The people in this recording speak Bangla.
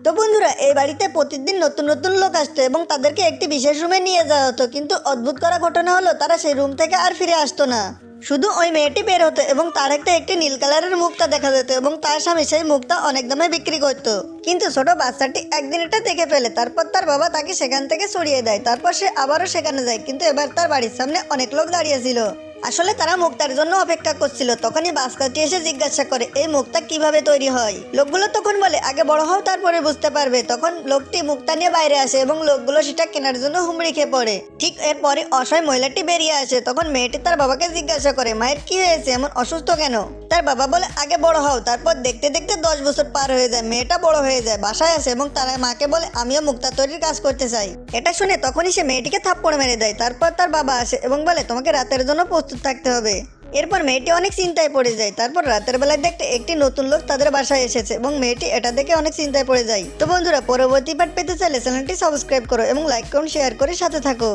তো বন্ধুরা, এই বাড়িতে প্রতিদিন নতুন নতুন লোক আসতো এবং তাদেরকে একটি বিশেষ রুমে নিয়ে যাওয়া হতো, কিন্তু অদ্ভুত করা ঘটনা হলো তারা সেই রুম থেকে আর ফিরে আসতো না। শুধু ওই মেয়েটি বের হতো এবং তার একটি নীল কালারের মুক্তা দেখা যেত এবং তার স্বামী সেই মুক্তা অনেক দামে বিক্রি করতো। কিন্তু ছোট বাচ্চাটি একদিন এটা দেখে ফেলে, তারপর তার বাবা তাকে সেখান থেকে সরিয়ে দেয়। তারপর সে আবারও সেখানে যায়, কিন্তু এবার তার বাড়ির সামনে অনেক লোক দাঁড়িয়ে ছিল। আসলে তারা মুক্তার জন্য অপেক্ষা করছিল। তখনই বাসকাটি এসে জিজ্ঞাসা করে এই মুক্তা কিভাবে তৈরি হয়। লোকগুলো তখন বলে আগে বড় হও, তারপরে বুঝতে পারবে। তখন লোকটি মুক্তা নিয়ে বাইরে আসে এবং লোকগুলো সেটা কেনার জন্য হুমড়ি খেয়ে পড়ে। ঠিক এরপরে অসহায় মহিলাটি বেরিয়ে আসে। তখন মেয়েটি তার বাবাকে জিজ্ঞাসা করে মায়ের কি হয়েছে, এমন অসুস্থ কেন। তার বাবা বলে আগে বড় হও। তারপর দেখতে দেখতে 10 বছর পার হয়ে যায়। মেয়েটা বড় হয়ে যায়, বাসায় আসে এবং তার মাকে বলে আমিও মুক্তা তৈরির কাজ করতে চাই। এটা শুনে তখনই সে মেয়েটিকে থাপ্পড় মেরে দেয়। তারপর তার বাবা আসে এবং বলে তোমাকে রাতের জন্য প্রস্তুত থাকতে হবে। এরপর মেয়েটি অনেক চিন্তায় পড়ে যায়। তারপর রাতের বেলায় দেখতে একটি নতুন লোক তাদের বাসায় এসেছে এবং মেয়েটি এটা দেখে অনেক চিন্তায় পড়ে যায়। তো বন্ধুরা, পরবর্তী পার্ট পেতে চাইলে চ্যানেলটি সাবস্ক্রাইব করো এবং লাইক করুন, শেয়ার করে সাথে থাকো।